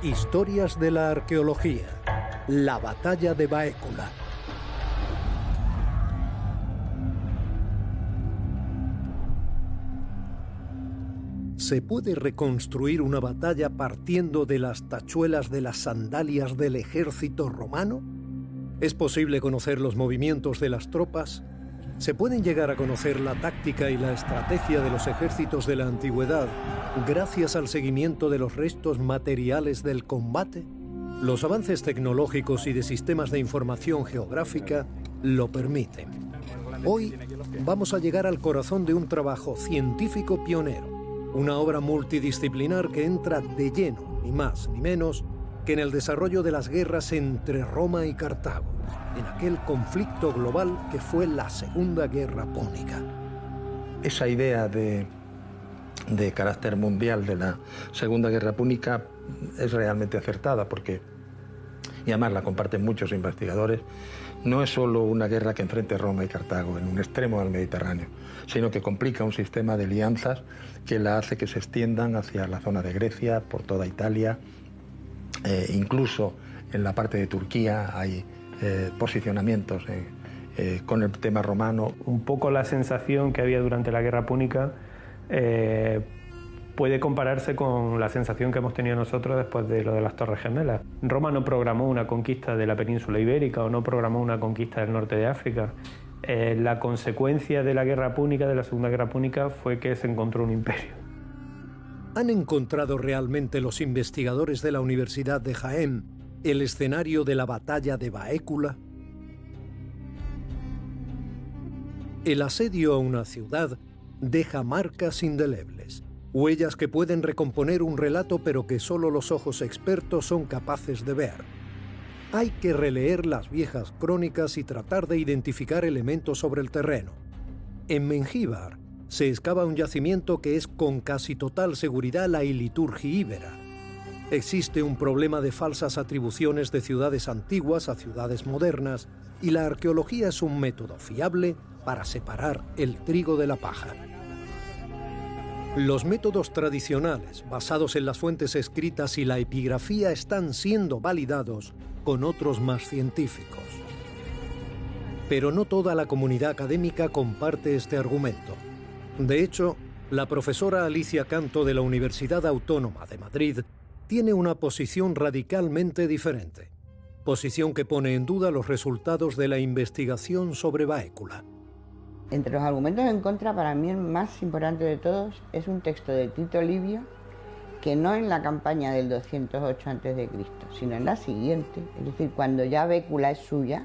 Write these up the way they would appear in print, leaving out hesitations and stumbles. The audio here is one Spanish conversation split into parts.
Historias de la arqueología. La batalla de Baécula. ¿Se puede reconstruir una batalla partiendo de las tachuelas de las sandalias del ejército romano? ¿Es posible conocer los movimientos de las tropas? ¿Se pueden llegar a conocer la táctica y la estrategia de los ejércitos de la antigüedad gracias al seguimiento de los restos materiales del combate? Los avances tecnológicos y de sistemas de información geográfica lo permiten. Hoy vamos a llegar al corazón de un trabajo científico pionero, una obra multidisciplinar que entra de lleno, ni más ni menos, que en el desarrollo de las guerras entre Roma y Cartago, en aquel conflicto global que fue la Segunda Guerra Púnica. Esa idea de carácter mundial de la Segunda Guerra Púnica es realmente acertada porque, y además la comparten muchos investigadores, no es solo una guerra que enfrente Roma y Cartago en un extremo del Mediterráneo, sino que complica un sistema de alianzas que la hace que se extiendan hacia la zona de Grecia, por toda Italia, incluso en la parte de Turquía hay posicionamientos con el tema romano. Un poco la sensación que había durante la Guerra Púnica puede compararse con la sensación que hemos tenido nosotros después de lo de las Torres Gemelas. Roma no programó una conquista de la península ibérica o no programó una conquista del norte de África. La consecuencia de la Guerra Púnica, de la Segunda Guerra Púnica, fue que se encontró un imperio. ¿Han encontrado realmente los investigadores de la Universidad de Jaén el escenario de la batalla de Baécula? El asedio a una ciudad deja marcas indelebles, huellas que pueden recomponer un relato pero que solo los ojos expertos son capaces de ver. Hay que releer las viejas crónicas y tratar de identificar elementos sobre el terreno. En Mengíbar se excava un yacimiento que es con casi total seguridad la Iliturgi íbera. Existe un problema de falsas atribuciones de ciudades antiguas a ciudades modernas y la arqueología es un método fiable para separar el trigo de la paja. Los métodos tradicionales, basados en las fuentes escritas y la epigrafía, están siendo validados con otros más científicos. Pero no toda la comunidad académica comparte este argumento. De hecho, la profesora Alicia Canto de la Universidad Autónoma de Madrid tiene una posición radicalmente diferente, posición que pone en duda los resultados de la investigación sobre Baécula. Entre los argumentos en contra, para mí el más importante de todos es un texto de Tito Livio, que no en la campaña del 208 a.C., sino en la siguiente, es decir, cuando ya Baécula es suya.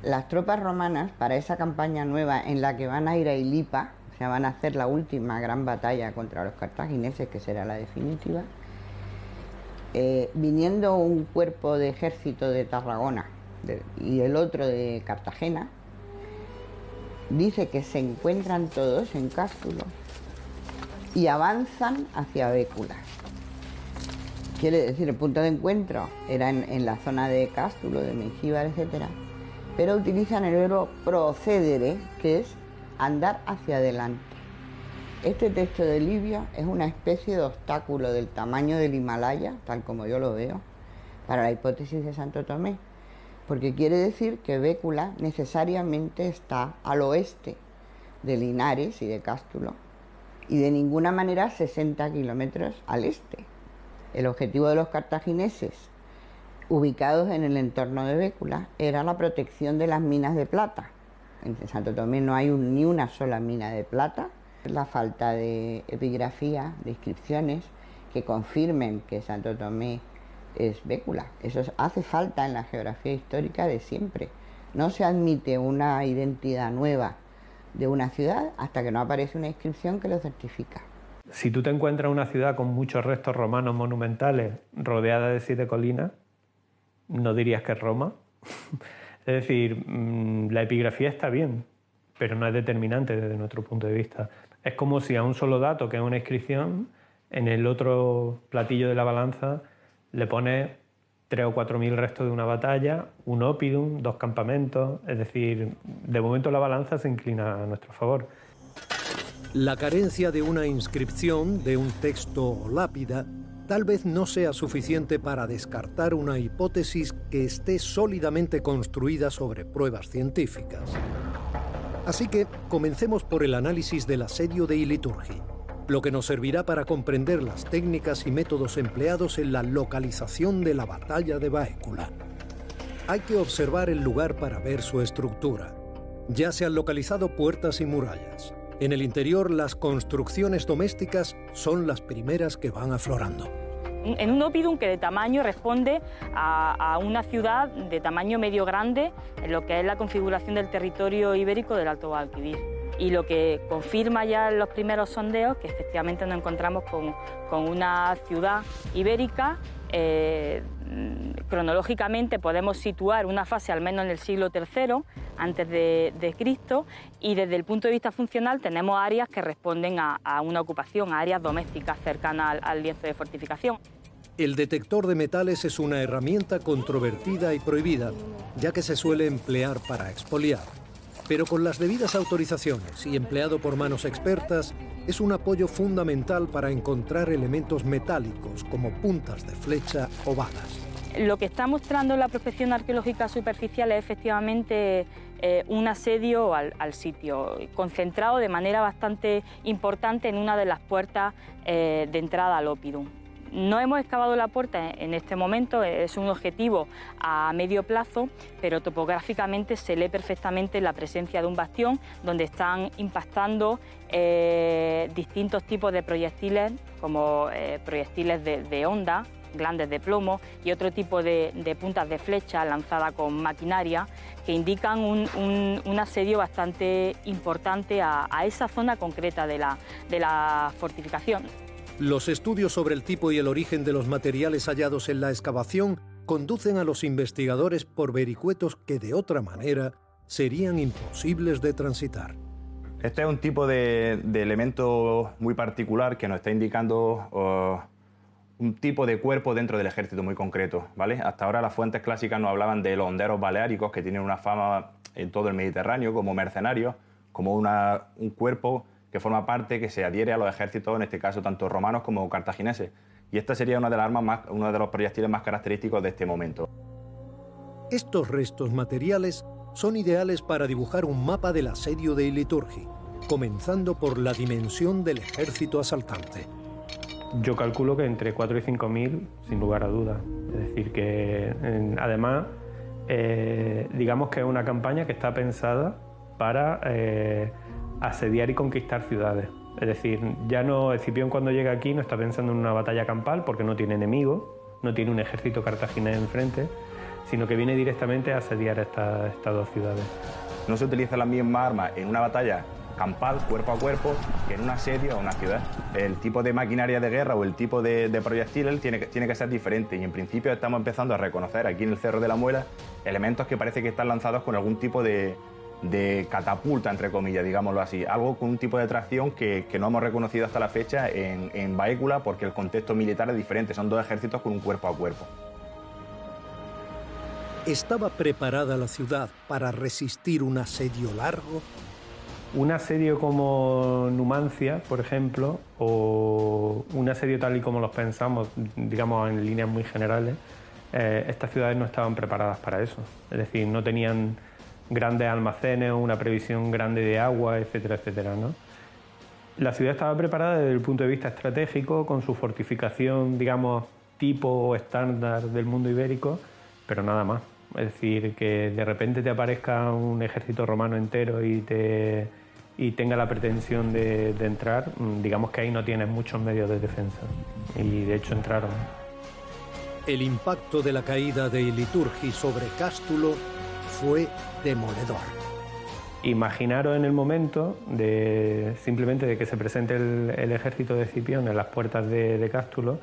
Las tropas romanas, para esa campaña nueva en la que van a ir a Ilipa, o sea, van a hacer la última gran batalla contra los cartagineses, que será la definitiva, viniendo un cuerpo de ejército de Tarragona y el otro de Cartagena, dice que se encuentran todos en Cástulo y avanzan hacia Baécula. Quiere decir, el punto de encuentro era en la zona de Cástulo, de Mengíbar, etcétera, pero utilizan el verbo procedere, que es andar hacia adelante. Este texto de Livio es una especie de obstáculo del tamaño del Himalaya, tal como yo lo veo, para la hipótesis de Santo Tomé, porque quiere decir que Baécula necesariamente está al oeste de Linares y de Cástulo, y de ninguna manera 60 kilómetros al este. El objetivo de los cartagineses, ubicados en el entorno de Baécula, era la protección de las minas de plata. En Santo Tomé no hay ni una sola mina de plata. La falta de epigrafía, de inscripciones que confirmen que Santo Tomé es Baécula. Eso hace falta en la geografía histórica de siempre. No se admite una identidad nueva de una ciudad hasta que no aparece una inscripción que lo certifica. Si tú te encuentras una ciudad con muchos restos romanos monumentales rodeada de 7 colinas, no dirías que es Roma. Es decir, la epigrafía está bien, pero no es determinante desde nuestro punto de vista. Es como si a un solo dato, que es una inscripción, en el otro platillo de la balanza le pones 3 o 4 mil restos de una batalla, un oppidum, 2 campamentos. Es decir, de momento la balanza se inclina a nuestro favor. La carencia de una inscripción, de un texto o lápida, tal vez no sea suficiente para descartar una hipótesis que esté sólidamente construida sobre pruebas científicas. Así que comencemos por el análisis del asedio de Iliturgi, lo que nos servirá para comprender las técnicas y métodos empleados en la localización de la batalla de Baécula. Hay que observar el lugar para ver su estructura. Ya se han localizado puertas y murallas. En el interior, las construcciones domésticas son las primeras que van aflorando. En un oppidum que de tamaño responde a una ciudad de tamaño medio grande en lo que es la configuración del territorio ibérico del Alto Guadalquivir. Y lo que confirma ya en los primeros sondeos que efectivamente nos encontramos con una ciudad ibérica. Cronológicamente podemos situar una fase al menos en el siglo III antes de Cristo, y desde el punto de vista funcional tenemos áreas que responden a una ocupación, a áreas domésticas cercanas al lienzo de fortificación. El detector de metales es una herramienta controvertida y prohibida, ya que se suele emplear para expoliar. Pero con las debidas autorizaciones y empleado por manos expertas, es un apoyo fundamental para encontrar elementos metálicos como puntas de flecha o balas. Lo que está mostrando la prospección arqueológica superficial es efectivamente un asedio al sitio, concentrado de manera bastante importante en una de las puertas de entrada al oppidum. No hemos excavado la puerta en este momento, es un objetivo a medio plazo, pero topográficamente se lee perfectamente la presencia de un bastión donde están impactando distintos tipos de proyectiles, como proyectiles de honda, glandes de plomo y otro tipo de puntas de flecha lanzadas con maquinaria que indican un asedio bastante importante a esa zona concreta de la fortificación. Los estudios sobre el tipo y el origen de los materiales hallados en la excavación conducen a los investigadores por vericuetos que de otra manera serían imposibles de transitar. Este es un tipo de elemento muy particular que nos está indicando un tipo de cuerpo dentro del ejército muy concreto, ¿vale? Hasta ahora las fuentes clásicas nos hablaban de los honderos baleáricos, que tienen una fama en todo el Mediterráneo como mercenarios, como un cuerpo que forma parte, que se adhiere a los ejércitos, en este caso tanto romanos como cartagineses. Y esta sería una de las armas uno de los proyectiles más característicos de este momento. Estos restos materiales son ideales para dibujar un mapa del asedio de Iliturgi, comenzando por la dimensión del ejército asaltante. Yo calculo que entre 4 y 5.000, sin lugar a dudas. Es decir, que además, digamos que es una campaña que está pensada para asediar y conquistar ciudades. Es decir, ya no, Escipión cuando llega aquí no está pensando en una batalla campal porque no tiene enemigos, no tiene un ejército cartaginés enfrente, sino que viene directamente a asediar estas dos ciudades. No se utiliza la misma arma en una batalla campal, cuerpo a cuerpo, que en un asedio a una ciudad. El tipo de maquinaria de guerra o el tipo de proyectil tiene que ser diferente, y en principio estamos empezando a reconocer aquí en el Cerro de la Muela elementos que parece que están lanzados con algún tipo de catapulta, entre comillas, digámoslo así, algo con un tipo de tracción que no hemos reconocido hasta la fecha en Baécula, porque el contexto militar es diferente, son dos ejércitos con un cuerpo a cuerpo. ¿Estaba preparada la ciudad para resistir un asedio largo? Un asedio como Numancia, por ejemplo, o un asedio tal y como los pensamos, digamos en líneas muy generales, estas ciudades no estaban preparadas para eso. Es decir, no tenían grandes almacenes o una previsión grande de agua, etcétera, etcétera, ¿no? La ciudad estaba preparada desde el punto de vista estratégico, con su fortificación, digamos, tipo estándar del mundo ibérico, pero nada más. Es decir, que de repente te aparezca un ejército romano entero y tenga la pretensión de entrar, digamos que ahí no tienes muchos medios de defensa. Y de hecho entraron. El impacto de la caída de Iliturgi sobre Cástulo fue demoledor. Imaginaros en el momento simplemente de que se presente el ejército de Escipión en las puertas de Cástulo.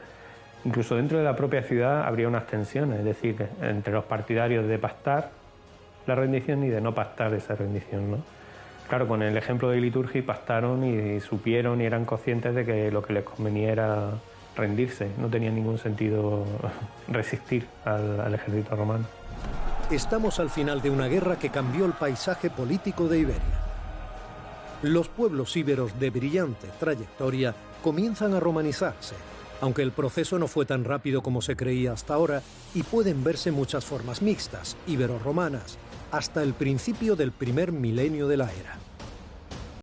Incluso dentro de la propia ciudad habría unas tensiones, es decir, entre los partidarios de pactar la rendición y de no pactar esa rendición, ¿no? Claro, con el ejemplo de Iliturgi pactaron y supieron y eran conscientes de que lo que les convenía era rendirse. No tenía ningún sentido resistir al ejército romano. Estamos al final de una guerra que cambió el paisaje político de Iberia. Los pueblos íberos de brillante trayectoria comienzan a romanizarse aunque el proceso no fue tan rápido como se creía hasta ahora, y pueden verse muchas formas mixtas, ibero-romanas, hasta el principio del primer milenio de la era.